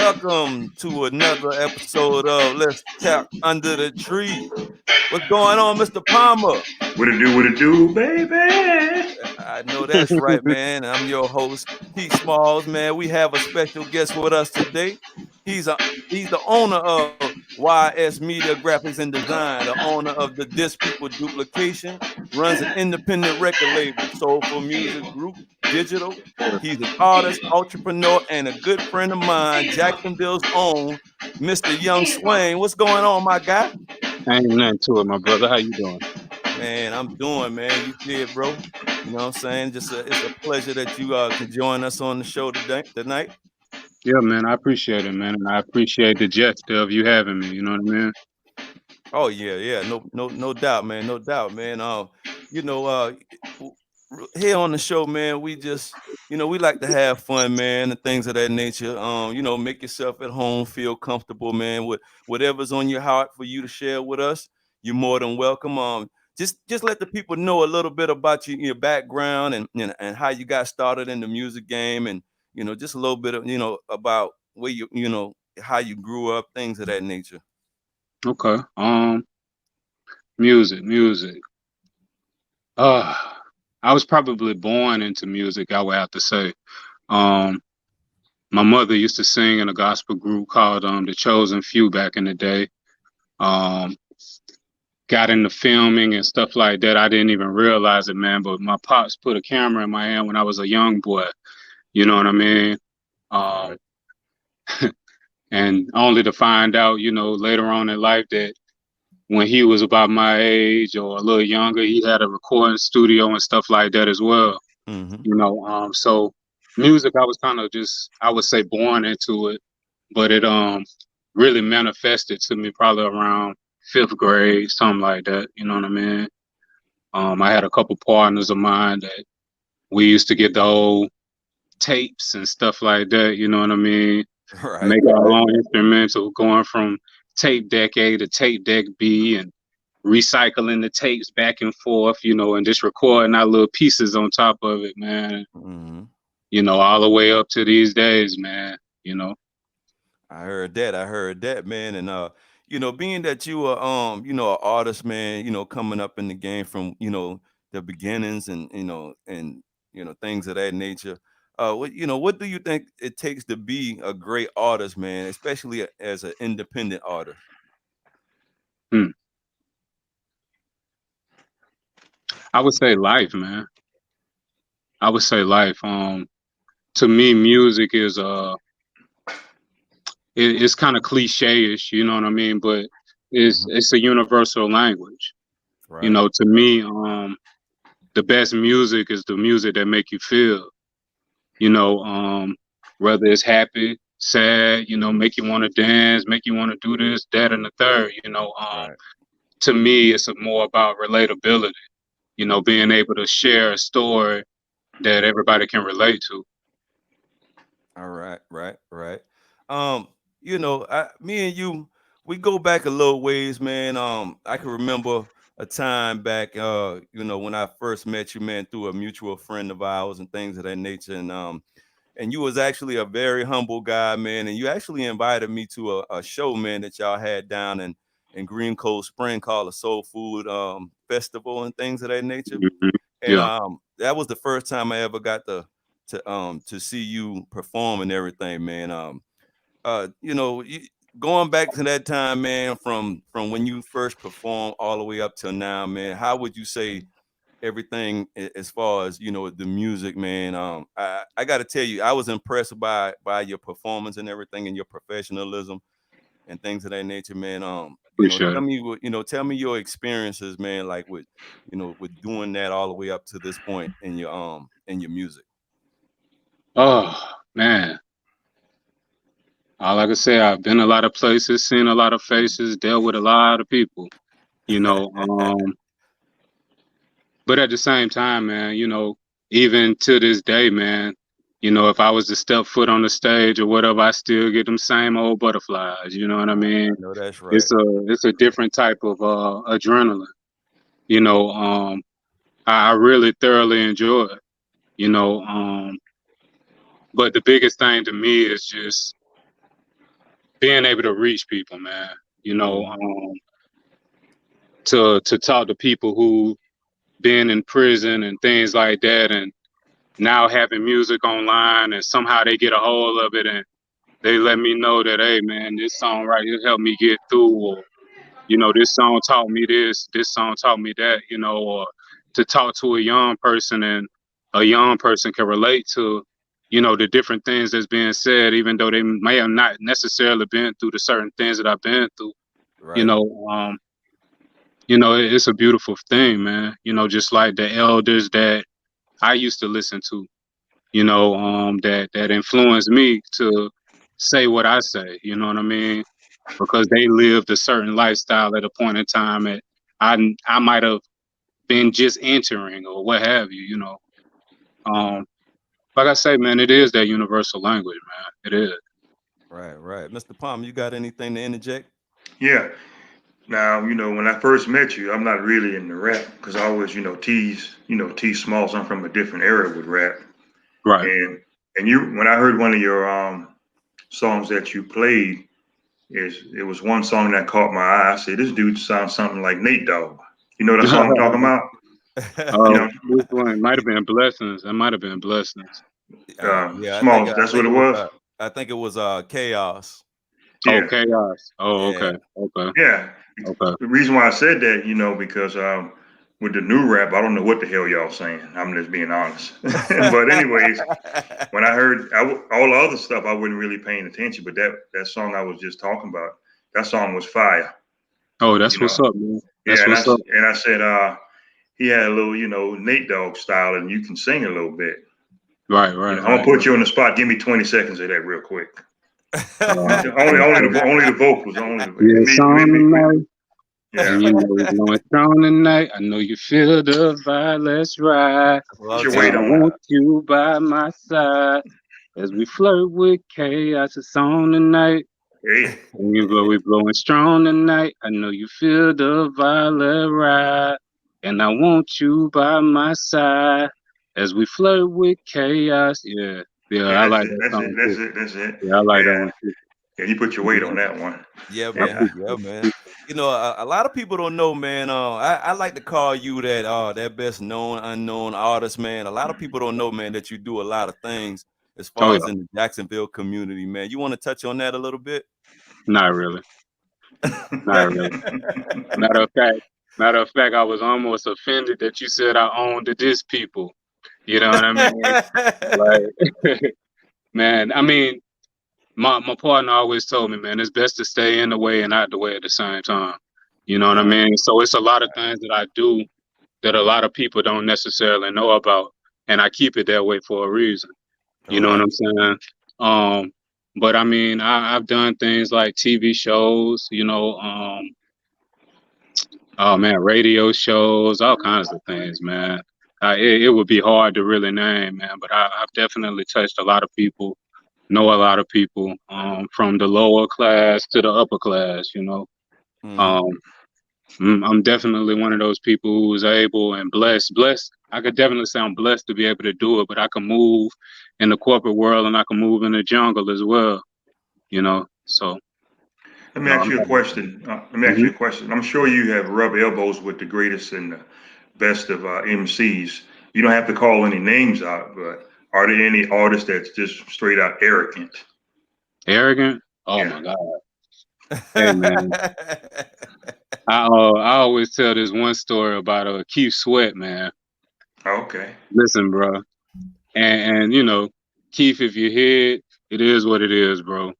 Welcome to another episode of Let's Tap Under the Tree. What's going on, Mr. Palmer? What it do, baby? I know that's right, man. I'm your host, T.Smallz, man. We have a special guest with us today. He's a he's the owner of YS Media Graphics and Design, the owner of the Disc People Duplication, runs an independent record label, Soulful Music Group, Digital. He's an artist, entrepreneur, and a good friend of mine, Jacksonville's own Mr. Young Swain. What's going on, my guy? Ain't nothing to it, my brother. How you doing? Man, I'm doing, man. You did, bro. You know what I'm saying? It's a pleasure that you can join us on the show today tonight. Yeah, man. I appreciate it, man, and I appreciate the gesture of you having me. You know what I mean? Oh yeah. No doubt, man. No doubt, man. You know, here on the show, man, we just, we like to have fun, man, and things of that nature. Make yourself at home, feel comfortable, man. With whatever's on your heart for you to share with us, you're more than welcome. Just let the people know a little bit about you, your background, and how you got started in the music game, and just a little bit of about where you how you grew up, things of that nature. Okay. Music. Uh, I was probably born into music, I would have to say. Um, my mother used to sing in a gospel group called The Chosen Few back in the day. Um, got into filming and stuff like that. I didn't even realize it, man. But my pops put a camera in my hand when I was a young boy. You know what I mean? Um, and only to find out, later on in life that when he was about my age or a little younger, he had a recording studio and stuff like that as well. Mm-hmm. So music, I was kind of just, I would say, born into it, but it really manifested to me probably around fifth grade, something like that. You know what I mean? I had a couple partners of mine that we used to get the old tapes and stuff like that. You know what I mean? Right. Make our own instrumental, going from tape deck A to tape deck B, and recycling the tapes back and forth, and just recording our little pieces on top of it, man. Mm-hmm. All the way up to these days, man. You know. I heard that. I heard that, man. And being that you are an artist, man, coming up in the game from, the beginnings and things of that nature. What do you think it takes to be a great artist, man, especially as an independent artist? Hmm. I would say life, man. I would say life. To me, music is it's kind of cliche-ish, you know what I mean? But Hmm. it's a universal language. Right. To me, the best music is the music that make you feel. You know, whether it's happy, sad, make you want to dance, make you want to do this, that, and the third. Right. To me, it's more about relatability. Being able to share a story that everybody can relate to. All right, right. Um, me and you, we go back a little ways, man. I can remember a time back, when I first met you, man, through a mutual friend of ours and things of that nature. And you was actually a very humble guy, man. And you actually invited me to a show, man, that y'all had down in Green Cold Spring called a Soul Food Festival and things of that nature. Mhm. And Yeah. that was the first time I ever got to see you perform and everything, man. Going back to that time, man, from when you first performed all the way up till now, man, how would you say everything as far as the music, man? I got to tell you, I was impressed by your performance and everything, and your professionalism and things of that nature, man. Appreciate Tell it. me tell me your experiences, man, like with with doing that all the way up to this point in your music. Oh man. All I can say, I've been a lot of places, seen a lot of faces, dealt with a lot of people, you know. But at the same time, man, even to this day, man, if I was to step foot on the stage or whatever, I still get them same old butterflies. You know what I mean? I know that's right. It's a different type of adrenaline. You know, I really thoroughly enjoy it. You know, but the biggest thing to me is just being able to reach people, man. You know, Mm-hmm. to talk to people who been in prison and things like that, and now having music online, and somehow they get a hold of it and they let me know that, hey man, this song right here helped me get through, or you know, this song taught me this song taught me that, you know, or to talk to a young person and a young person can relate to, you know, the different things that's being said, even though they may have not necessarily been through the certain things that I've been through. You Right. know, it's a beautiful thing, man. You know, just like the elders that I used to listen to, you know, that influenced me to say what I say. You know what I mean? Because they lived a certain lifestyle at a point in time that I might have been just entering or what have you. You know, um, like I say, man, it is that universal language, man. It is. Right. Right. Mr. Palm, you got anything to interject? Yeah. Now, when I first met you, I'm not really in the rap because I always, T.Smallz. I'm from a different era with rap. Right. And when I heard one of your songs that you played, it was one song that caught my eye. I said, this dude sounds something like Nate Dogg. You know that song I'm talking about? You know, Which one? It might have been blessings. It might have been blessings. Yeah, Smalls. I That's what think it it was was. I think it was chaos. Oh, Yeah, chaos. Oh, Yeah. okay. Okay. yeah. Okay. The reason why I said that, because with the new rap, I don't know what the hell y'all saying. I'm just being honest. But anyways, when I heard all the other stuff, I wasn't really paying attention. But that song I was just talking about, that song was fire. Oh, You that's know, what's up, man. yeah. That's And I what's up. and I said, he had a little, Nate Dogg style, and you can sing a little bit. Right, right, I'm gonna right. put you on the spot. Give me 20 seconds of that real quick. Uh, Only the vocals. yeah, It song made me quick. tonight. And Yeah. you know we're blowing strong tonight. I know you feel the vibe. Let's ride. That's what Put I'm your And I weight talking on it. want about. you by my side as we flirt with chaos. It's on tonight. Yeah. And we blowing strong tonight. I know you feel the violet ride. And I want you by my side as we flirt with chaos. Yeah. Yeah, Yeah, I that's like it. that That's it. song That's too. it. That's it. Yeah, I like that Yeah. one too. Yeah, you put your weight on that one. Yeah, I man. Yeah. Yeah, man. You know, a lot of people don't know, man. I like to call you that best known unknown artist, man. A lot of people don't know, man, that you do a lot of things as Oh far yeah. as in the Jacksonville community, man. You want to touch on that a little bit? Not really. Not really. Matter of fact, I was almost offended that you said I owned the diss people. You know what I mean? Like, man, I mean, my partner always told me, man, it's best to stay in the way and out the way at the same time. You know what I Right, mean? So it's a lot of things that I do that a lot of people don't necessarily know about, and I keep it that way for a reason. You all know what right. I'm saying? Um, but I mean, I've done things like TV shows, oh man, radio shows, all kinds of things, man. It would be hard to really name, man, but I've definitely touched a lot of people, know a lot of people, from the lower class to the upper class. Mm-hmm. Um, I'm definitely one of those people who was able and blessed. Blessed, I could definitely say I'm blessed to be able to do it, but I can move in the corporate world and I can move in the jungle as well. So Let me ask I'm you a happy. question. Let me ask Mhm. you a question. I'm sure you have rubbed elbows with the greatest and the best of MCs. You don't have to call any names out, but are there any artists that's just straight out arrogant? Arrogant? Oh Yeah. my God. Hey man, I always tell this one story about Keith Sweat, man. Okay. Listen, bro, and Keith, if you hear it, it is what it is, bro.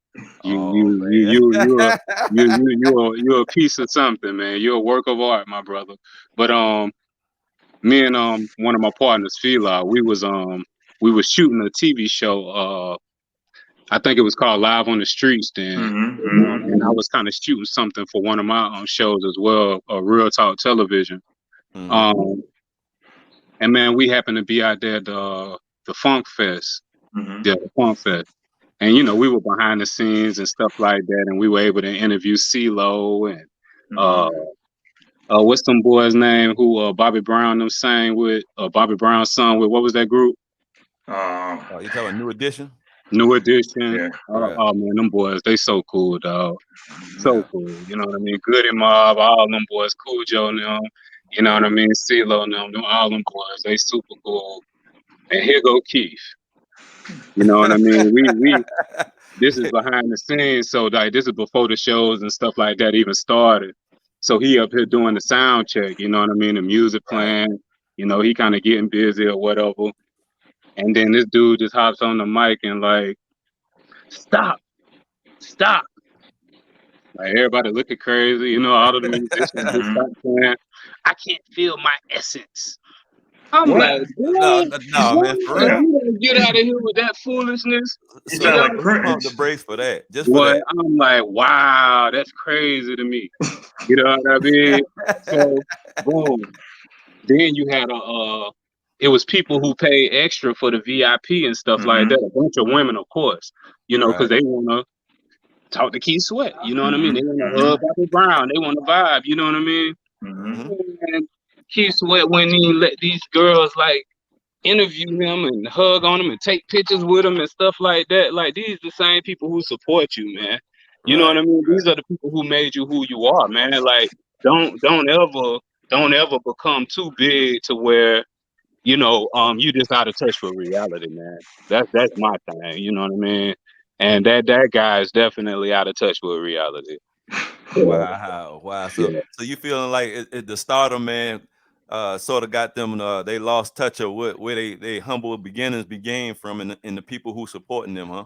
You Oh you you man. you you're a piece of something, man. You're a work of art, my brother. But me and one of my partners, Fila, we was shooting a TV show. I think it was called Live on the Streets then. Mm-hmm. Mm-hmm. And I was kind of shooting something for one of my shows as well, Real Talk Television. Mhm. Um, and man, we happened to be out there at the Funk Fest, Mm-hmm. yeah, the Funk Fest. And we were behind the scenes and stuff like that, and we were able to interview CeeLo and uh, Mm-hmm. what's them boys' name who Bobby Brown them sang with, Bobby Brown's son with, what was that group? Um, Oh, you talking about New Edition? New Edition. Yeah. Yeah. Oh man, them boys, they so cool, dog. So Yeah. cool. You know what I mean? Goody Mob, all them boys, Cool Joe and them. You know what I mean? CeeLo and them, all them boys, they super cool. And here go Keith. You know what I mean? We this is behind the scenes, so like this is before the shows and stuff like that even started. So he up here doing the sound check, you know what I mean? The music Right. playing, you know, he kind of getting busy or whatever. And then this dude just hops on the mic and like, stop, stop. Like everybody looking crazy, you know, all of the musicians just Hmm. stop playing. I can't feel my essence. I'm What? like, No, boy, no, man, for boy, Yeah. real. you don't get out of here with that foolishness. You So You sound know, like you pump the Prince. brakes for that, just for boy, that. I'm like, wow, that's crazy to me. You know what I mean? So, boom. Then you had it was people who paid extra for the VIP and stuff like Hmm. that. A bunch of women, of course, you know, because Right. they wanna talk to Keith Sweat. You know what I mean? Hmm. They wanna Hmm. hug Bobby Brown. They wanna vibe. You know what I mean? Hmm. Hmm. And Keith Sweat wouldn't even let these girls like interview him and hug on him and take pictures with him and stuff like that. Like these the same people who support you, man. You know what Right. I mean? These Right. are the people who made you who you are, man. Like don't ever become too big to where you just out of touch with reality, man. That's my thing. You know what I mean? And that guy is definitely out of touch with reality. Yeah, Wow. Wow. So yeah. so you feeling like the stardom, man, sort of got them they lost touch of where they humble beginnings began from and the people who supporting them, huh?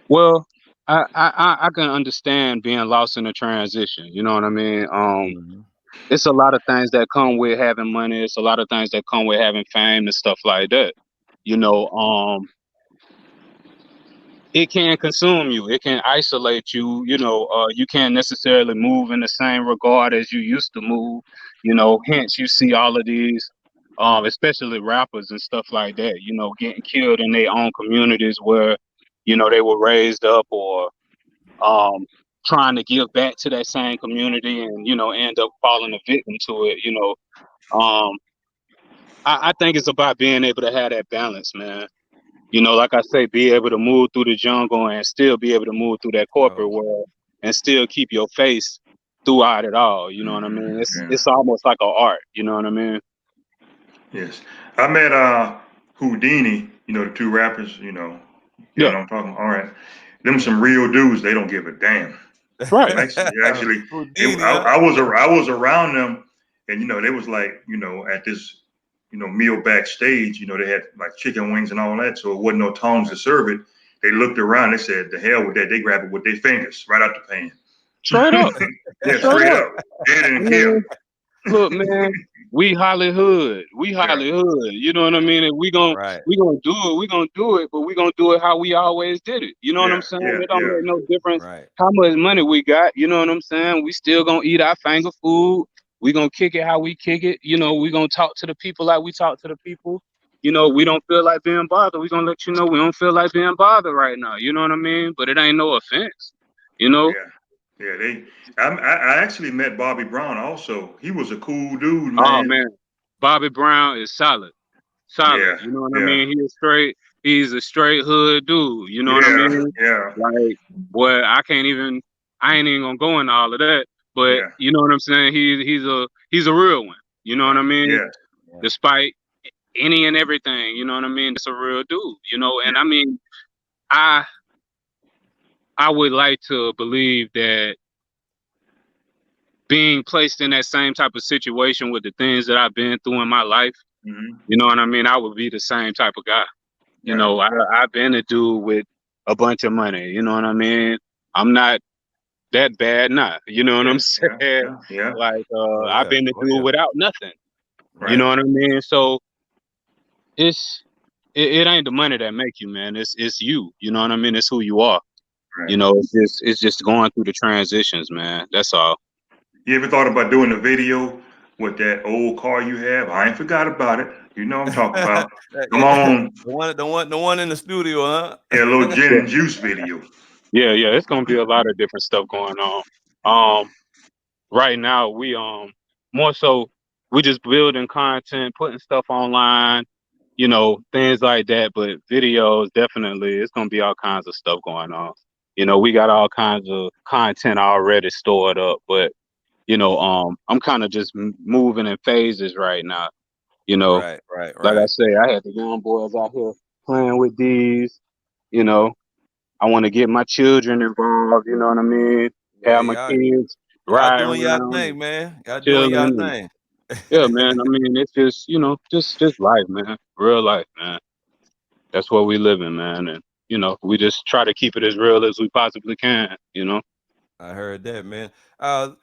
Well, I can understand being lost in a transition. You know what I mean? Hmm. It's a lot of things that come with having money. It's a lot of things that come with having fame and stuff like that. You know, it can consume you. It can isolate you. You can't necessarily move in the same regard as you used to move. Hence you see all of these, especially rappers and stuff like that. Getting killed in their own communities where, they were raised up or um, trying to give back to that same community and end up falling a victim to it. Um, I think it's about being able to have that balance, man. Like I say, be able to move through the jungle and still be able to move through that corporate Oh, world and still keep your face throughout it all. You know what I Hmm. mean? It's Yeah. it's almost like an art. You know what I mean? Yes. I met Houdini, the two rappers, you Yeah. know what I'm talking about. All right. Them yeah. some real dudes, they don't give a damn. Right. Actually, Houdini, huh? I was around them, and they was like, at this, meal backstage, they had like chicken wings and all that, so it wasn't no tongs to serve it. They looked around, they said, "The hell with that!" They grabbed it with their fingers right out the pan. Straight up. Yeah, Straight straight up. up. They I didn't care. mean, look, man, we Hollywood. We Yeah, Hollywood. You know what I mean? And we gon' Right. we gonna do it. We gonna do it, but we gonna do it how we always did it. You know what I'm yeah, saying? yeah, It don't yeah, make no difference Right. how much money we got. You know what I'm saying? We still gonna eat our finger food. We gonna kick it how we kick it. We gonna talk to the people like we talk to the people. We don't feel like being bothered. We gonna let you know we don't feel like being bothered right now. You know what I mean? But it ain't no offense. You know? yeah, yeah. I actually met Bobby Brown also. He was a cool dude, Oh man. man, Bobby Brown is solid. Yeah, Solid. You know what I yeah, mean? He's a straight hood dude. You know what I yeah, mean? yeah, Like, boy, I ain't even gonna go into all of that. But yeah, you know what I'm saying? He's a real one. You know what I mean? yeah, Yeah. Despite any and everything, you know what I mean? That's a real dude. yeah. And I mean, I I would like to believe that being placed in that same type of situation with the things that I've been through in my life, Hmm. you know what I mean? I would be the same type of guy. Right. I've been a dude with a bunch of money. You know what I mean? I'm not that bad now. You know what Yeah, I'm yeah, saying? yeah, yeah. Like, Oh I've yeah. been a Oh dude yeah. without nothing. You Right, know what I mean? So it's it ain't the money that make you, man. It's you. You know what I mean? It's who you are. right. It's just going through the transitions, man. That's all. You ever thought about doing a video with that old car you have? I ain't forgot about it. You know what I'm talking about. Come Yeah. on. The one in the studio, huh? Yeah, a little gin Yeah, and juice video. yeah. It's gonna be a lot of different stuff going on. Um, right now we more so we just building content, putting stuff online. things like that. But videos, definitely, it's gonna be all kinds of stuff going on. We got all kinds of content already stored up, but I'm kind of just moving in phases right now. Right, right, Like I right. say, I had the young boys out here playing with these. You know, I want to get my children involved. You know what I mean? Yeah, Have my y'all kids y'all riding doing y'all around, thing, man. Y'all doing y'all chilling, and thing. yeah, man. I mean, it's just just life, man. Real life, man. That's what we live in, man. And we just try to keep it as real as we possibly can. I heard that, man.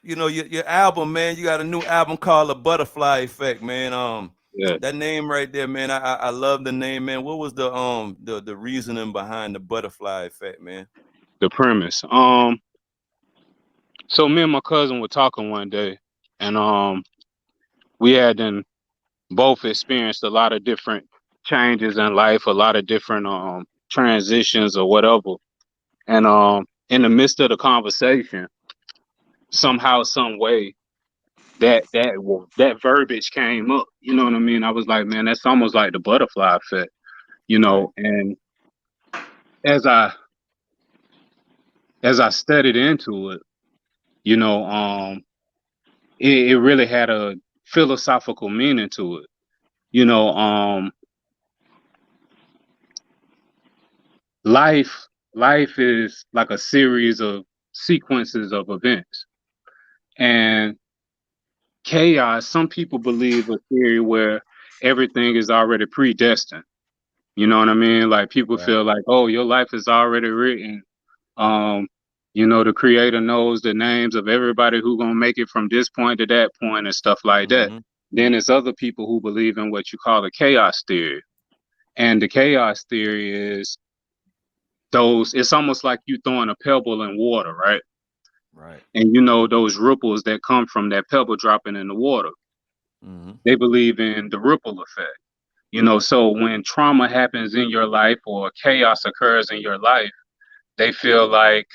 Your album, man. You got a new album called "The Butterfly Effect," man. Yeah, That name right there, man. I love the name, man. What was the reasoning behind the Butterfly Effect, man? the premise. So me and my cousin were talking one day, and we had both experienced a lot of different changes in life, a lot of different transitions or whatever. And in the midst of the conversation, somehow, some way, that verbiage came up. You know what I mean? I was like, man, that's almost like the butterfly effect, Right. And as I studied into it, you know, um, it really had a philosophical meaning to it. You know, um, life life is like a series of sequences of events, and chaos. Some people believe a theory where everything is already predestined. You know what I mean? Like people Right. feel like, oh, your life is already written. Um, the creator knows the names of everybody who gonna make it from this point to that point and stuff like that. Mm-hmm. Then there's other people who believe in what you call the chaos theory. And the chaos theory is it's almost like you throwing a pebble in water, right? Right. And those ripples that come from that pebble dropping in the water. Mm-hmm. They believe in the ripple effect. So when trauma happens in your life or chaos occurs in your life, they feel like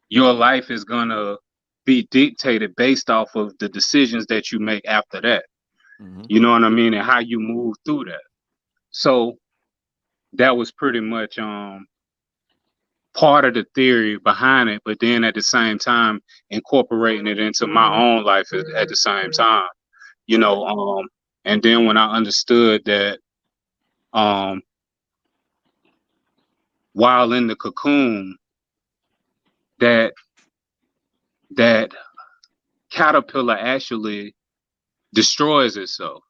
your life is gonna be dictated based off of the decisions that you make after that. Mm-hmm. You know what I mean? And how you move through that. So that was pretty much part of the theory behind it, but then at the same time incorporating it into my own life at the same time. You Right. know, um, and then when I understood that um while in the cocoon, that that caterpillar actually destroys itself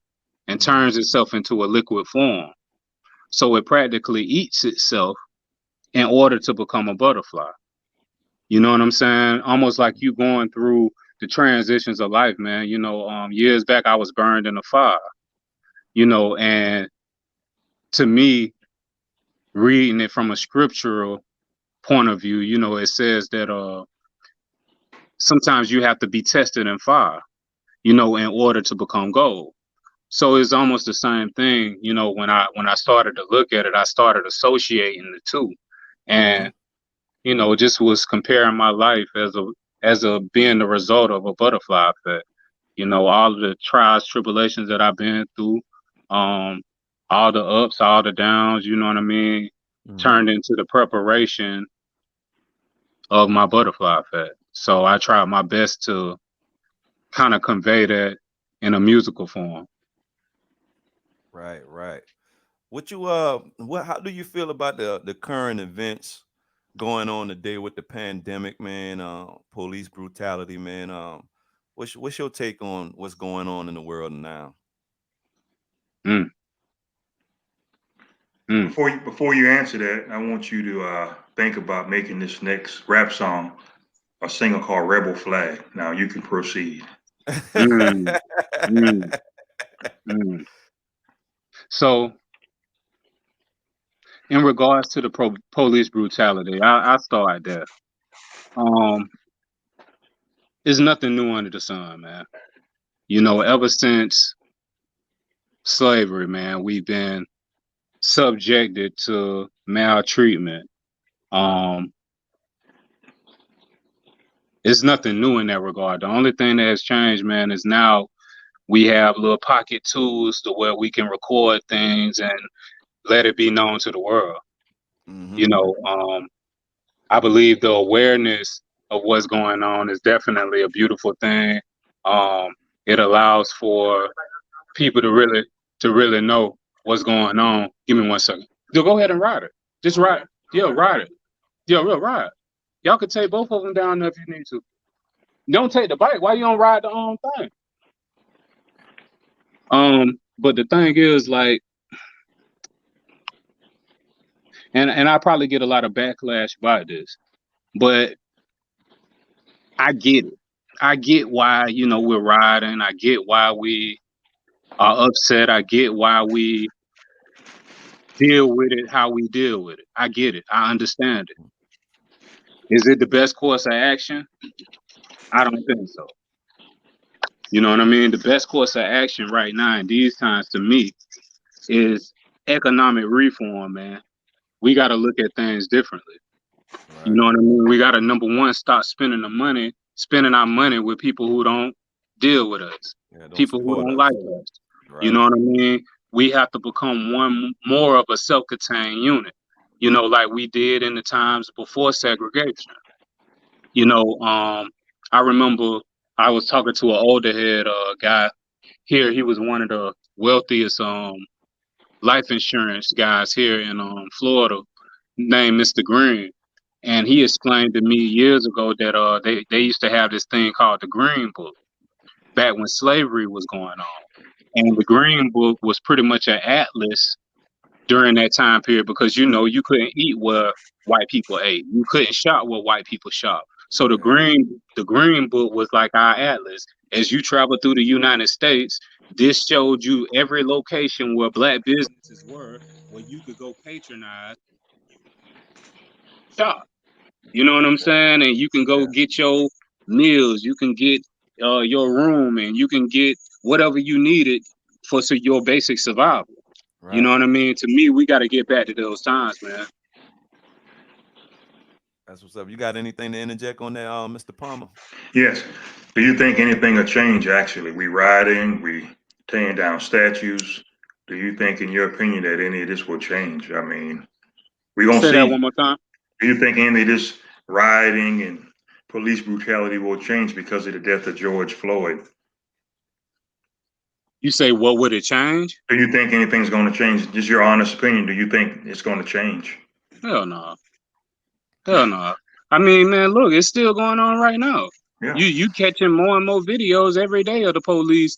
and Mm-hmm. turns itself into a liquid form. So it practically eats itself in order to become a butterfly. You know what I'm saying? Almost like you going through the transitions of life, man. Years back I was burned in a fire, and to me, reading it from a scriptural point of view, it says that sometimes you have to be tested in fire, in order to become gold. So it's almost the same thing, when I started to look at it, I started associating the two. Mm-hmm. And just was comparing my life as a being the result of a butterfly effect. All of the trials, tribulations that I've been through, um, all the ups, all the downs, you know what I mean, Mm-hmm. turned into the preparation of my butterfly effect. So I tried my best to kind of convey that in a musical form. Right. Right. What how do you feel about the current events going on today with the pandemic, man? Police brutality, man. What's your take on what's going on in the world now? Mm, mm. Before you answer that, I want you to think about making this next rap song a single called Rebel Flag. Now you can proceed. Mm, mm, mm. So, in regards to the police brutality, I start there. Um, there's nothing new under the sun, man. Ever since slavery, man, we've been subjected to maltreatment. Um, it's nothing new in that regard. The only thing that has changed, man, is now We have little pocket tools to where we can record things and let it be known to the world. You know, I believe the awareness of what's going on is definitely a beautiful thing. It allows for people to really know what's going on. Give me 1 second. Yo, go ahead and ride it. Just ride. Yo, ride it. Yo, real ride. Y'all can take both of them down there if you need to. Don't take the bike. Why you don't ride the thing? But the thing is, like, and I probably get a lot of backlash by this, but I get it. I get why, you know, we're riding. I get why we are upset. I get why we deal with it how we deal with it. I get it. I understand it. Is it the best course of action? I don't think so. You know what I mean? The best course of action right now in these times to me is economic reform, man. We got to look at things differently. Right. You know what I mean? We got to, number one, stop spending our money with people who don't deal with us, people who don't like us. Right. You know what I mean? We have to become more of a self-contained unit, you know, like we did in the times before segregation. You know, I remember I was talking to an older head guy here. He was one of the wealthiest life insurance guys here in Florida, named Mr. Green. And he explained to me years ago that they used to have this thing called the Green Book back when slavery was going on. And the Green Book was pretty much an atlas during that time period because, you know, you couldn't eat where white people ate. You couldn't shop where white people shop. So the Green Book was like our atlas. As you travel through the United States, this showed you every location where black businesses were, where you could go patronize, shop. You know what I'm saying? And you can go get your meals, you can get your room, and you can get whatever you needed for your basic survival. Right. You know what I mean? To me, we got to get back to those times, man. That's what's up. You got anything to interject on that, Mr. Palmer? Yes. Do you think anything will change, actually? We riding, we tearing down statues. Do you think, in your opinion, that any of this will change? I mean, we're going to see. Say that one more time. Do you think any of this rioting and police brutality will change because of the death of George Floyd? You say, what would it change? Do you think anything's going to change? Just your honest opinion. Do you think it's going to change? Hell no. Hell no. I mean, man, look, it's still going on right now. Yeah. You catching more and more videos every day of the police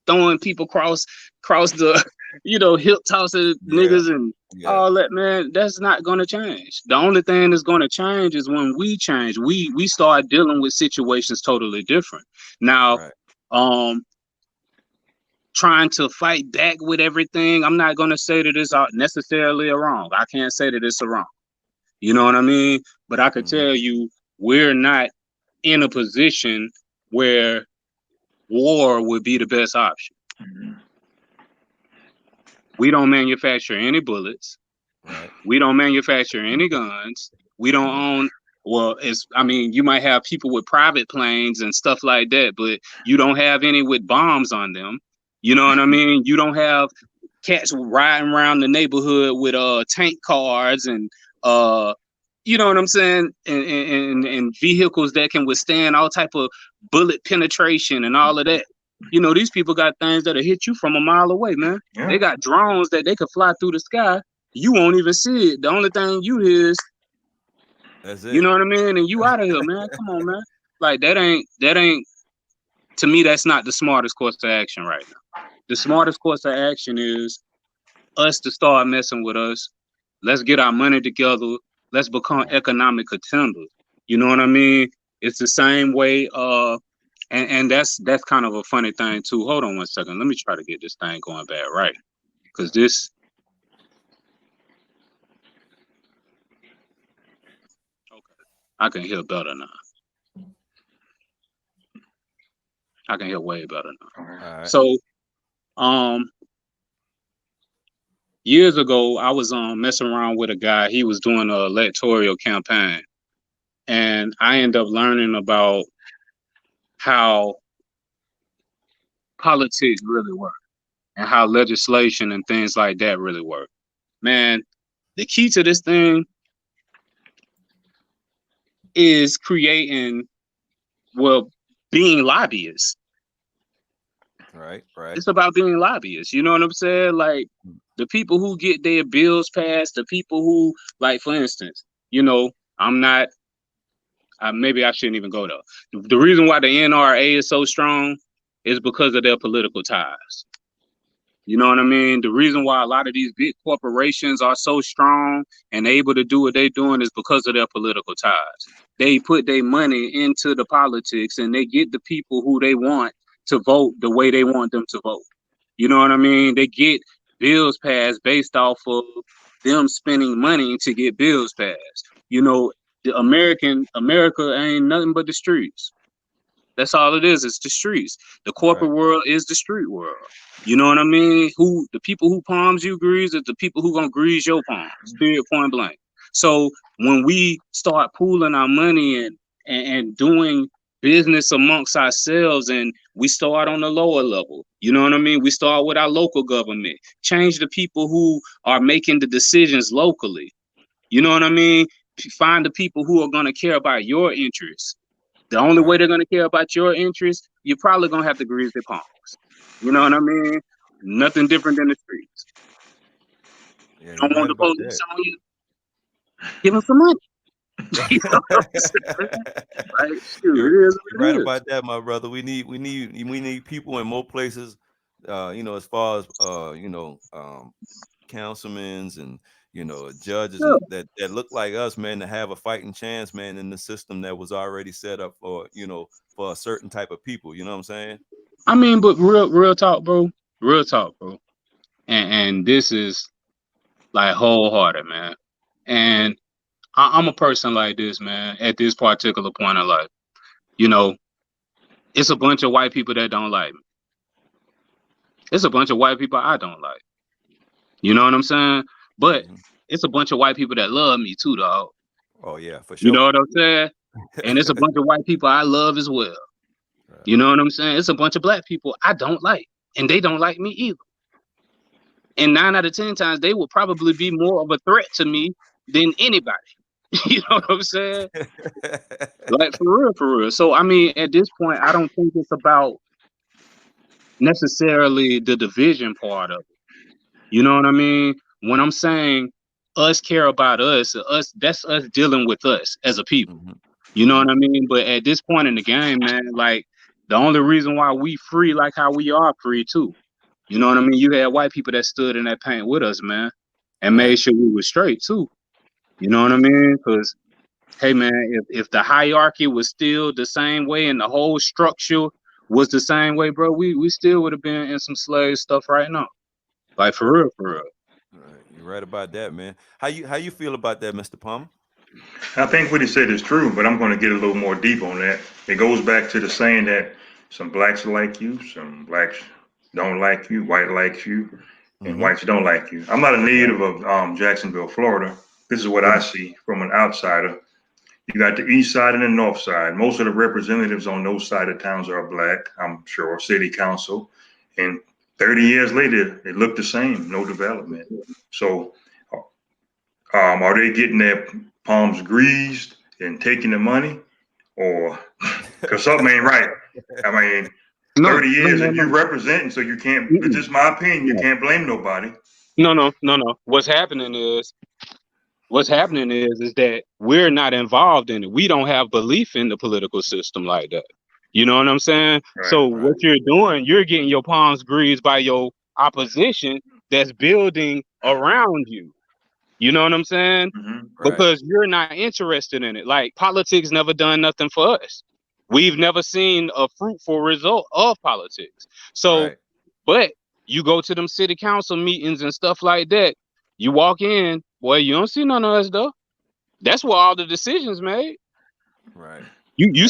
throwing people cross the, you know, hip tossing niggas and all that, man. That's not going to change. The only thing that's going to change is when we change. We start dealing with situations totally different. Now, trying to fight back with everything, I'm not going to say that it's necessarily a wrong. I can't say that it's a wrong. You know what I mean? But I could tell you, we're not in a position where war would be the best option. We don't manufacture any bullets. Right. We don't manufacture any guns. We don't own, well, you might have people with private planes and stuff like that, but you don't have any with bombs on them. You know what I mean? You don't have cats riding around the neighborhood with tank cars and you know what I'm saying, and vehicles that can withstand all type of bullet penetration and all of that. You know, these people got things that'll hit you from a mile away, man. Yeah. They got drones that they could fly through the sky. You won't even see it. The only thing you hear is, that's it. You know what I mean? And you out of here, man. Come on, man. Like that ain't, to me, that's not the smartest course of action right now. The smartest course of action is us to start messing with us. Let's get our money together. Let's become economic contenders. You know what I mean? It's the same way. And that's kind of a funny thing too. Hold on 1 second. Let me try to get this thing going back right. Cause this. Okay. I can hear better now. I can hear way better now. Right. So, years ago, I was messing around with a guy. He was doing an electoral campaign, and I ended up learning about how politics really work and how legislation and things like that really work. Man, the key to this thing is creating, well, being lobbyists. Right, right. It's about being lobbyists. You know what I'm saying? Like the people who get their bills passed, the people who, like, for instance, I'm not. Maybe I shouldn't even go there. The reason why the NRA is so strong is because of their political ties. You know what I mean? The reason why a lot of these big corporations are so strong and able to do what they're doing is because of their political ties. They put their money into the politics and they get the people who they want to vote the way they want them to vote. You know what I mean? They get bills passed based off of them spending money to get bills passed. The America ain't nothing but the streets. That's all it is. It's the streets. The corporate world is the street world. You know what I mean? The people who palms you grease is the people who gonna grease your palms. Period. Point blank. So when we start pooling our money and doing business amongst ourselves, and we start on the lower level, you know what I mean? We start with our local government. Change the people who are making the decisions locally. You know what I mean? Find the people who are gonna care about your interests. The only way they're gonna care about your interests, you're probably gonna have to grease their palms. You know what I mean? Nothing different than the streets. Yeah, You you're don't want right the about police that. on you? Give them some money. You know what I'm saying? Like, shoot, You're it is you're what right it is. about that, my brother. We need people in more places. As far as councilmen's and judges Yeah. and that look like us, man, to have a fighting chance, man, in the system that was already set up for for a certain type of people. You know what I'm saying? I mean, but real talk, bro. Real talk, bro. And this is like wholehearted, man. And I'm a person like this, man, at this particular point in life. You know, it's a bunch of white people that don't like me. It's a bunch of white people I don't like. You know what I'm saying? But Hmm. it's a bunch of white people that love me too, dog. Oh yeah, for You know sure. what I'm saying? And it's a bunch of white people I love as well. You know what I'm saying? It's a bunch of black people I don't like, and they don't like me either. And 9 out of 10 times, they will probably be more of a threat to me than anybody. You know what I'm saying? Like, for real, for real. So, I mean, at this point, I don't think it's about necessarily the division part of it. You know what I mean? When I'm saying us care about us, that's us dealing with us as a people. Hmm. You know Hmm. what I mean? But at this point in the game, man, like, the only reason why we free like how we are free too. You know what I mean? You had white people that stood in that paint with us, man, and made Right. sure we were straight too. You know what I mean? Because, hey, man, if the hierarchy was still the same way and the whole structure was the same way, bro, we still would have been in some slave stuff right now. Like, for real, for real. Right. You're right about that, man. How you feel about that, Mr. Palmer? I think what he said is true, but I'm going to get a little more deep on that. It goes back to the saying that some blacks like you, some blacks don't like you, white likes you, and Hmm. whites don't like you. I'm not a Right. native of Jacksonville, Florida. This is what I see from an outsider. You got the east side and the north side. Most of the representatives on those side of towns are black, I'm sure, city council. And 30 years later, it looked the same, no development. So are they getting their palms greased and taking the money? Or because something ain't right. I mean, No, 30 no, years no, and you no. representing, so you can't, it's Mm-mm. just my opinion, you No, can't blame nobody. no, no, no, no. What's happening is that we're not involved in it. We don't have belief in the political system like that. You know what I'm saying? Right. So Right. what you're doing, you're getting your palms greased by your opposition that's building around you. You know what I'm saying? Hmm. Right. Because you're not interested in it. Like, politics never done nothing for us. We've never seen a fruitful result of politics. So, Right. but you go to them city council meetings and stuff like that. You walk in, boy, you don't see none of us though. That's where all the decisions made. Right. You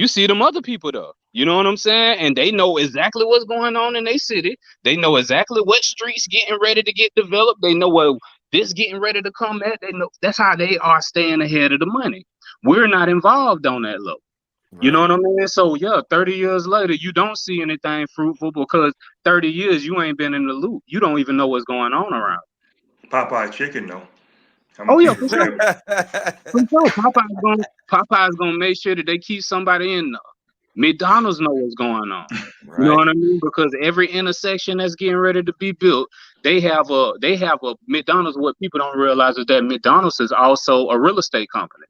see them other people though. You know what I'm saying? And they know exactly what's going on in their city. They know exactly what streets getting ready to get developed. They know what this getting ready to come at. They know that's how they are staying ahead of the money. We're not involved on that level. You know Right. what I mean? So yeah, 30 years later, you don't see anything fruitful because 30 years you ain't been in the loop. You don't even know what's going on around. Popeye chicken, though. I'm gonna Oh yeah, keep it for sure. real. For sure. Popeye's gonna make sure that they keep somebody in there. McDonald's know what's going on. You know Right. what I mean? Because every intersection that's getting ready to be built, they have a McDonald's. What people don't realize is that McDonald's is also a real estate company.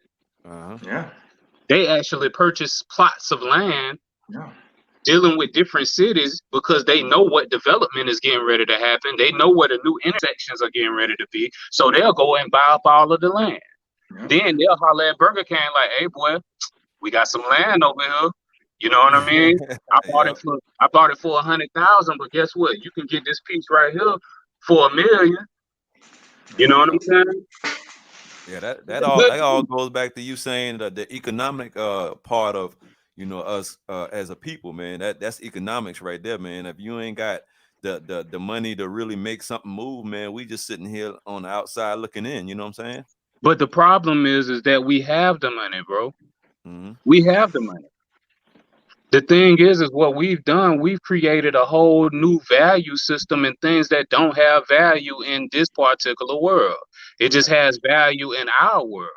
Uh-huh. Yeah, They actually purchase plots of land yeah, dealing with different cities because they know what development is getting ready to happen. They know where the new intersections are getting ready to be. So they'll go and buy up all of the land. yeah, Then they'll holler at Burger King like, hey boy, we got some land over here. You know what I mean? I bought it Yep. for I bought it for 100,000, but guess what? You can get this piece right here for 1 million. You know yeah. what I'm Yep. saying? Yeah, that It's all good that all too. goes back to you saying that the economic part of us as a people, man. That's economics right there, man. If you ain't got the money to really make something move, man, we just sitting here on the outside looking in. You know what I'm saying? But the problem is that we have the money, bro. Hmm. We have the money. The thing is what we've done, we've created a whole new value system and things that don't have value in this particular world. It just Right. has value in our world.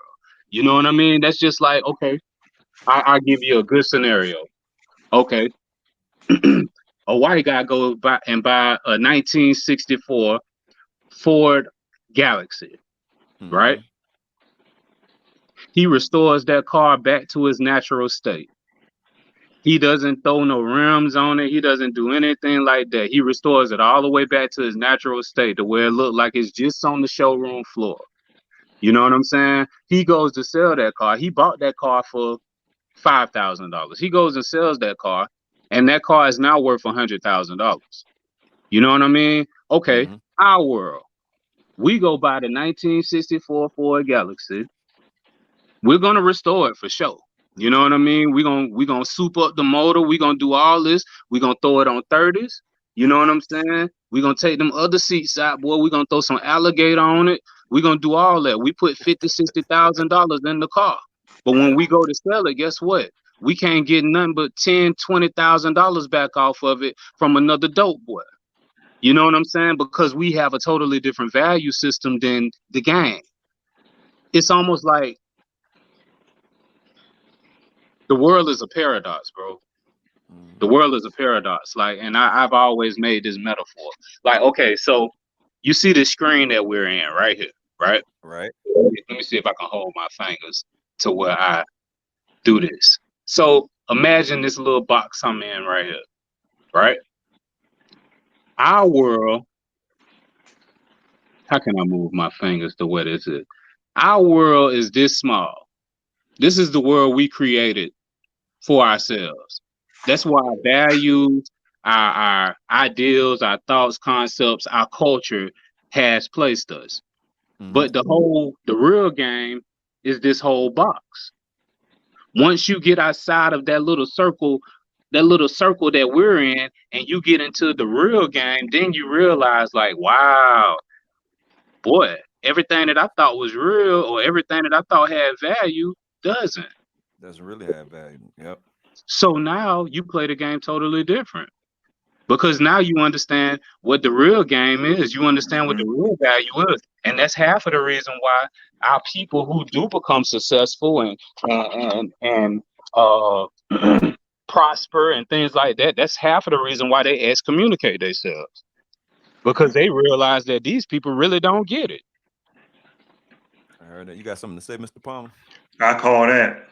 You know what I mean? That's just like, okay, I give you a good scenario. Okay, a white guy goes by and buy a 1964 Ford Galaxy, right? Hmm. He restores that car back to its natural state. He doesn't throw no rims on it. He doesn't do anything like that. He restores it all the way back to its natural state to where it looked like it's just on the showroom floor. You know what I'm saying? He goes to sell that car. He bought that car for $5,000. He goes and sells that car, and that car is now worth $100,000. You know what I mean? Okay, Hmm. our world. We go buy the 1964 Ford Galaxy. We're gonna restore it for sure. You know what I mean? We're gonna soup up the motor. We're gonna do all this. We're gonna throw it on 30s. You know what I'm saying? We're gonna take them other seats out, boy. We're gonna throw some alligator on it. We're gonna do all that. We put 50, $60,000 in the car. But when we go to sell it, guess what? We can't get nothing but $10,000, $20,000 back off of it from another dope boy. You know what I'm saying? Because we have a totally different value system than the gang. It's almost like the world is a paradox, bro. The Hmm. world is a paradox. Like, and I've always made this metaphor. Like, okay, so you see this screen that we're in right here, right? Right. Let me see if I can hold my fingers to where I do this. So imagine this little box I'm in right here, right? Our world, how can I move my fingers to where this is? Our world is this small. This is the world we created for ourselves. That's why our values, our ideals, our thoughts, concepts, our culture has placed us. Hmm. But the real game is this whole box. Once you get outside of that little circle that we're in, and you get into the real game, then you realize, like, wow, boy, everything that I thought was real or everything that I thought had value doesn't. Doesn't really have value. Yep. So now you play the game totally different. Because now you understand what the real game is. You understand what Hmm. the real value is, and that's half of the reason why our people who do become successful and uh, prosper and things like that. That's half of the reason why they excommunicate themselves because they realize that these people really don't get it. I heard that. You got something to say, Mr. Palmer? I call that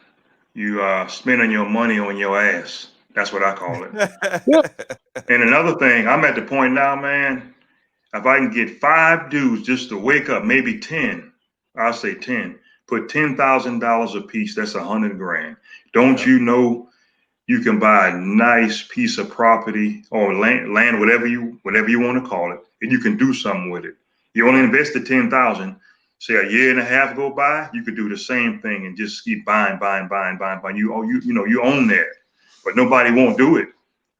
you spending your money on your ass. That's what I call it. Yep. And another thing, I'm at the point now, man. If I can get 5 dudes just to wake up, maybe 10, I'll say 10, put $10,000 a piece, that's 100 grand. Don't Yep. you know you can buy a nice piece of property or land, whatever you want to call it, and you can do something with it. You only Right. invested 10,000. Say a year and a half go by, you could do the same thing and just keep buying. You own that, but nobody won't do it.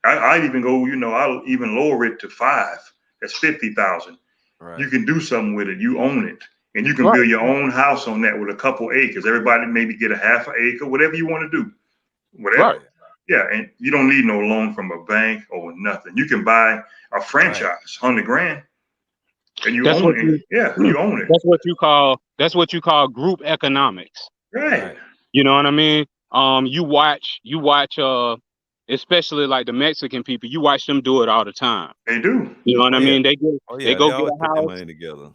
I even go, I'll even lower it to 5. That's 50,000. Right. You can do something with it. You own it, and you can Right. build your own house on that with a couple acres. Everybody maybe get a half an acre, whatever you want to do. whatever. Right. Yeah. Yeah, and you don't need no loan from a bank or nothing. You can buy a Right. franchise, 100 grand, and you That's what own it. you Yeah, you own it. that's what you call group economics. Right. Right. You know what I mean? You watch especially like the Mexican people, you watch them do it all the time. They do. You know what Oh I yeah. mean? Oh They yeah. They go get always a put their house, money together.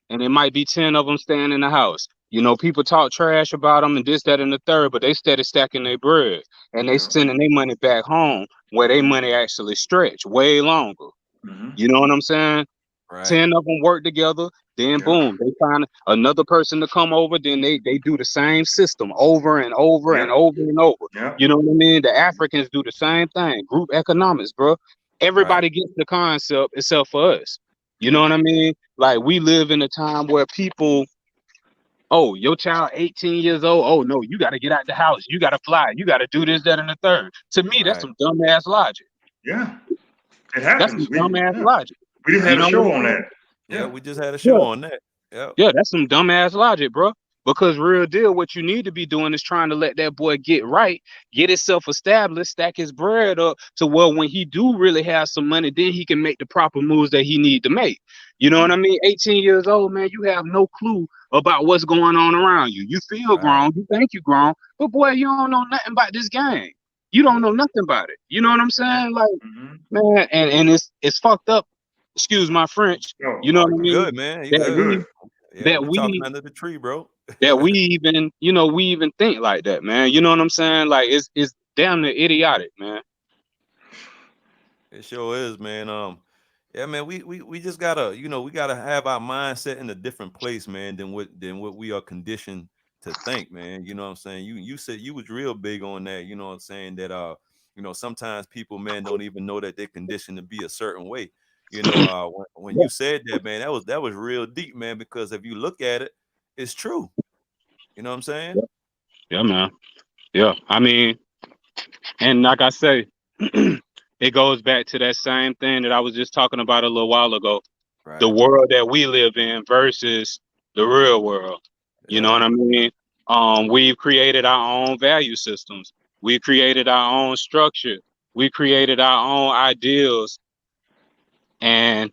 and it might be 10 of them staying in the house. You know, people talk trash about them and this, that, and the third, but they steady stacking their bread and they Yeah. sending their money back home where their money actually stretch way longer. Hmm. You know what I'm saying? Right. 10 of them work together, then Yeah. boom, they find another person to come over, then they do the same system over and over and Yeah. over and over. Yeah. You know what I mean? The Africans do the same thing. Group economics, bro. Right. Everybody gets the concept except for us. You know Yeah. what I mean? Like we live in a time where people, oh, your child 18 years old, oh no, you gotta get out the house, you gotta fly, you gotta do this, that, and the third. To me, that's Right. some dumbass logic. Yeah. It That's some happens. dumbass Yeah. logic. We just You had a Right. know what show I'm on saying? that. Yeah. Yeah. We just had a show Yeah. on that. Yep. Yeah, that's some dumbass logic, bro. Because real deal, what you need to be doing is trying to let that boy get right, get himself established, stack his bread up to where when he do really have some money, then he can make the proper moves that he need to make. You know what I mean? 18 years old, man, you have no clue about what's going on around you. You feel Right. grown, you think you grown, but boy, you don't know nothing about this game. You don't know nothing about it. You know what I'm saying? Like, Hmm. man, and it's fucked up. Excuse my French. Oh, You know Oh, what I you mean? good, man. You That you good. good. we Yeah. that We talking we under the tree, bro. that we even, we even think like that, man. You know what I'm saying? Like it's damn near idiotic, man. It sure is, man. Yeah, man. We just gotta, we gotta have our mindset in a different place, man, than what we are conditioned to think, man. You know what I'm saying? You said you was real big on that. You know what I'm saying? That sometimes people, man, don't even know that they're conditioned to be a certain way. When Yeah, you said that, man, that was real deep, man. Because if you look at it, it's true. You know what I'm saying? yeah, yeah, man. Yeah. I mean, and like I say, it goes back to that same thing that I was just talking about a little while ago. The Right. world that we live in versus the real world. You know Yeah. what I mean? We've created our own value systems. We created our own structure. We created our own ideals, and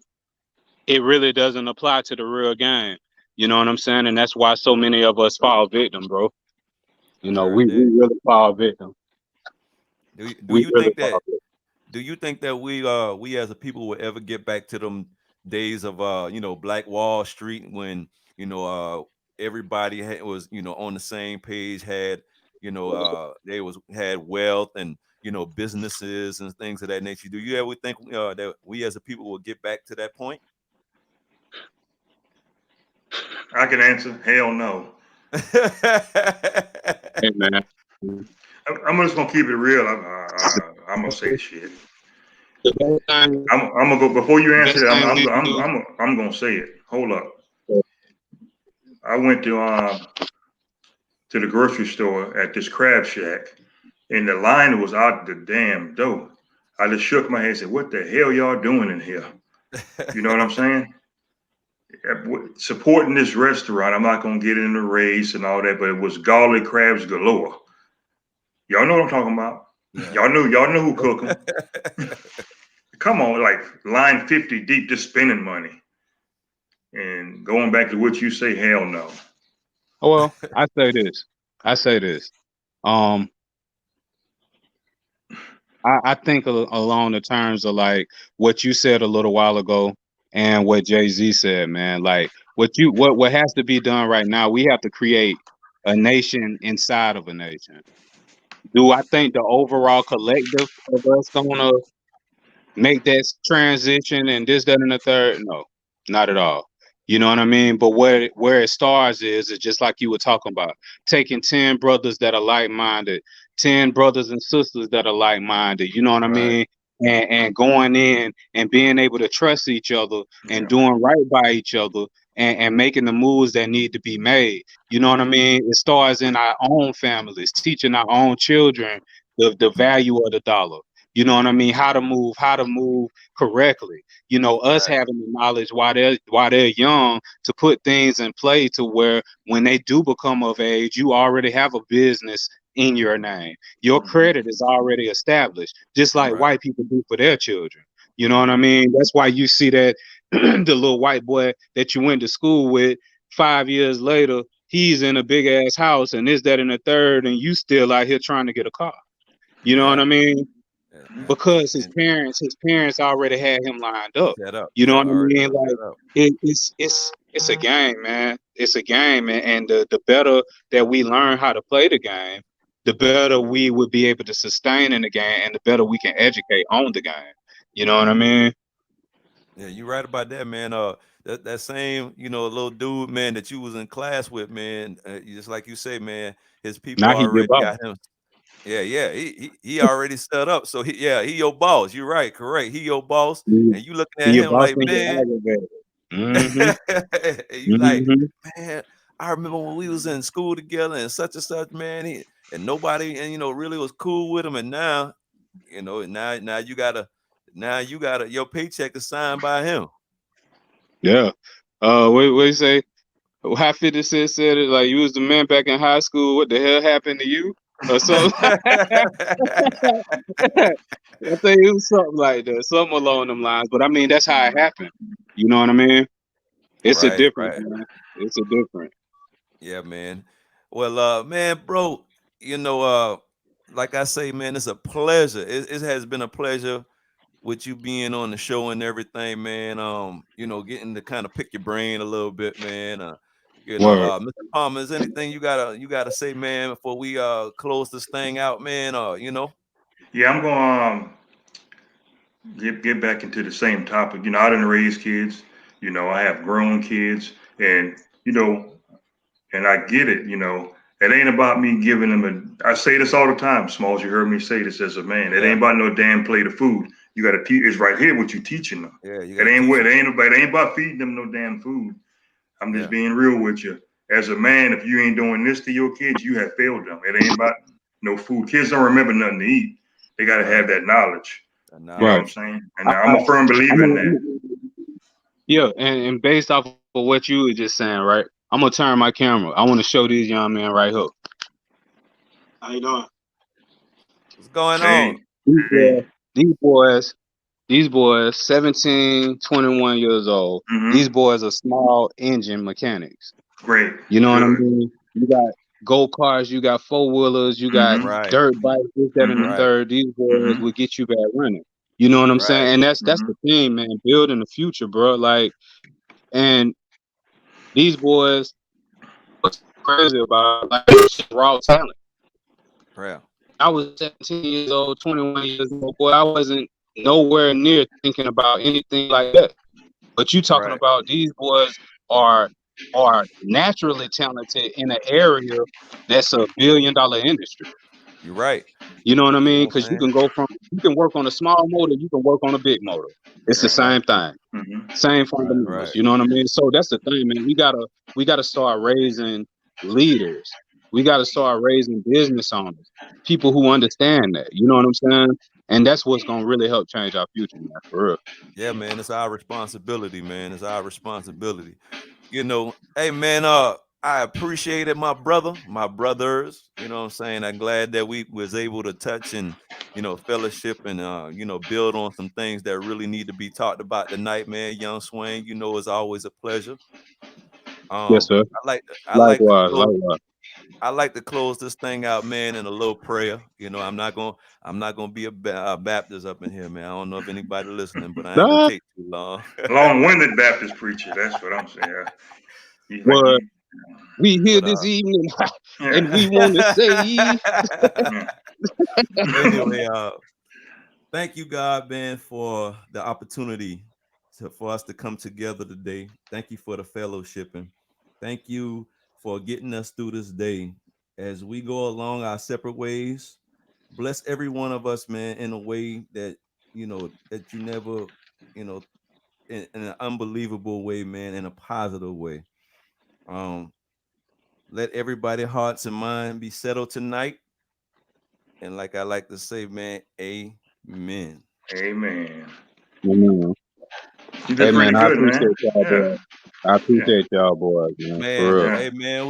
it really doesn't apply to the real game. You know what I'm saying? And that's why so many of us fall victim, bro. You I know, heard we that. really fall victim. Do We you really think that? fall victim. Do you think that we as a people will ever get back to them days of Black Wall Street when everybody was on the same page, had they had wealth and businesses and things of that nature? Do you ever think that we as a people will get back to that point? I can answer. Hell no. Hey, man. I'm just gonna keep it real. I'm gonna say shit. The best thing, I'm gonna go before you answer best that. I'm thing I'm we can I'm do. I'm, I'm gonna say it. Hold up. I went to the grocery store at this crab shack, and the line was out the damn door. I just shook my head and said, "What the hell y'all doing in here?" You know what I'm saying? Supporting this restaurant. I'm not gonna get in the race and all that, but it was garlic crabs galore. Y'all know what I'm talking about. Yeah. Y'all know who cook them. Come on, like line 50 deep, just spending money. And going back to what you say, hell no. Oh, well, I say this. I say this. Um, I think along the terms of like what you said a little while ago and what Jay-Z said, man. Like what has to be done right now, we have to create a nation inside of a nation. Do I think the overall collective of us gonna make that transition and this, that, and the third? No, not at all. You know what I mean? But where it starts is just like you were talking about, taking 10 brothers that are like-minded, 10 brothers and sisters that are like-minded, you know what I Right. mean? And going in and being able to trust each other and Yeah. doing right by each other and making the moves that need to be made. You know what I mean? It starts in our own families, teaching our own children the value of the dollar. You know what I mean? How to move correctly. You know, us Right. having the knowledge while they're young to put things in play to where when they do become of age, you already have a business in your name. Your credit is already established, just like Right. white people do for their children. You know what I mean? That's why you see that the little white boy that you went to school with 5 years later, he's in a big ass house and this, that, and the third, and you still out here trying to get a car. You know what I Right. mean? Because his And parents already had him lined up. set up. You know Yeah, what I already mean? Like set up. it's a game, man. It's a game, and the better that we learn how to play the game, the better we would be able to sustain in the game, and the better we can educate on the game. You know what I mean? Yeah, you right about that, man. That same, little dude, man, that you was in class with, man. Just like you say, man, his people Now he your already boss. got him. Yeah, yeah, he already set up. So he your boss. You're right, correct. He your boss, and you looking He at your him boss like, and your man, aggravator. you like, Mm-hmm. man. I remember when we was in school together and such, man. And nobody, and really was cool with him. And now, now you gotta your paycheck is signed by him. Yeah. What you say? How 50 Cent said it, like you was the man back in high school. What the hell happened to you? Or something. I think it was something like that, something along them lines. But I mean, that's how it happened. You know what I mean? It's a Right, difference, right. man. It's a difference. Yeah, man. Well, man, bro, like I say, man, it's a pleasure. It has been a pleasure with you being on the show and everything, man. Getting to kind of pick your brain a little bit, man. Word. Mr. Palmer, is anything you gotta say, man, before we close this thing out, man? Yeah, I'm going get back into the same topic. I didn't raise kids. I have grown kids, and you know, and I get it. It ain't about me giving them a. I say this all the time, Smalls. You heard me say this as a man. It Yeah, ain't about no damn plate of food. You got to teach. It's right here what you teaching them. yeah, you It gotta ain't teach what. them. It ain't about feeding them no damn food. I'm just Yeah, being real with you. As a man, if you ain't doing this to your kids, you have failed them. It ain't about no food. Kids don't remember nothing to eat. They got to have right. that knowledge. That You know what Right. I'm knowledge. saying? I, And I'm I, a firm I'm believer in that. yeah, and based off of what you were just saying, right? I'm gonna turn my camera. I want to show these young men right here. How you doing? What's going Hey, on? These hey. boys, these boys, these boys, 17, 21 years old. These Mm-hmm. boys are small engine mechanics. Great. You know what I Good. mean? You got go karts, you got four wheelers, you got Mm-hmm. Right, dirt bikes, this, that, and the Mm-hmm. right, third. These boys Mm-hmm. will get you back running. You know what I'm saying? right. And that's Mm-hmm. the thing, man. Building the future, bro. Like, and these boys, what's crazy about like it's just raw talent. Yeah, I was 17 years old, 21 years old, boy. I wasn't nowhere near thinking about anything like that. But you talking right. about these boys are are naturally talented in an area that's $1 billion industry. You're right. You know what I You mean? know what Because I'm saying? you can work on a small motor, you can work on a big motor. It's the Right. Right, same thing, Mm-hmm. same Right. fundamentals. right. You know what I mean? So that's the thing, man. We gotta start raising leaders. We gotta start raising business owners, people who understand that. You know what I'm saying? And that's what's gonna really help change our future, man. For real. Yeah, man, it's our responsibility, man. It's our responsibility. Hey, man, I appreciate it, my brother, my brothers. You know what I'm saying? I'm glad that we was able to touch and, fellowship and, build on some things that really need to be talked about tonight, man. Young Swain, it's always a pleasure. Yes, sir. I like to Likewise, close. likewise. I like to close this thing out, man, in a little prayer. I'm not gonna be a Baptist up in here, man. I don't know if anybody listening, but I ain't gonna Nah, take too long. Long-winded Baptist preacher. That's what I'm saying. He's like well, you. we here but this evening, and we want to Yeah. say, Yeah. anyway, thank you, God, man, for the opportunity for us to come together today. Thank you for the fellowshipping. Thank you for getting us through this day as we go along our separate ways. Bless every one of us, man, in a way that you never, you know, in an unbelievable way, man, in a positive way. Um, Let everybody hearts and mind be settled tonight. And like I like to say, man, amen. Amen. man, You hey did man, pretty I good, appreciate man. y'all Yeah. boys. I Yeah. appreciate y'all boys, man, for Man, real. Yeah. hey man,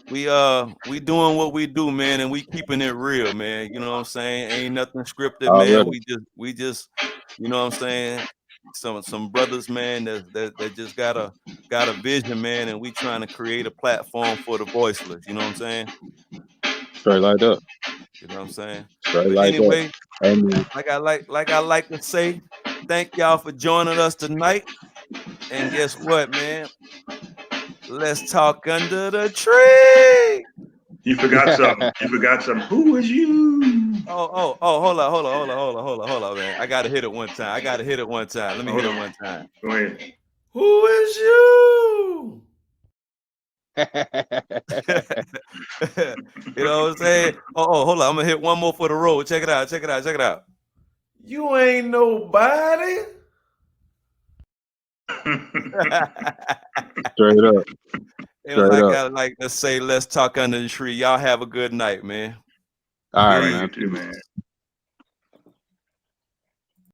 we we doing what we do, man, and we keeping it real, man. You know what I'm saying? Ain't nothing scripted, man. Already. We just, you know what I'm saying? Some brothers, man, that just got a vision, man, and we trying to create a platform for the voiceless. You know what I'm saying? Straight like that. You know what I'm saying? Straight But like that. anyway, Amen. like I like to say, thank y'all for joining us tonight. And guess what, man? Let's talk under the tree. You forgot something. You forgot something. Who is you? Oh, hold on, man. I gotta hit it one time. Let me hit Hold it on. one time. Go ahead. Who is you? You know what I'm saying? Hold on. I'm gonna hit one more for the road. Check it out. You ain't nobody. Straight up. And Straight like up. I like to say, let's talk under the tree. Y'all have a good night, man. All All right, right, Peace. you man. too, man.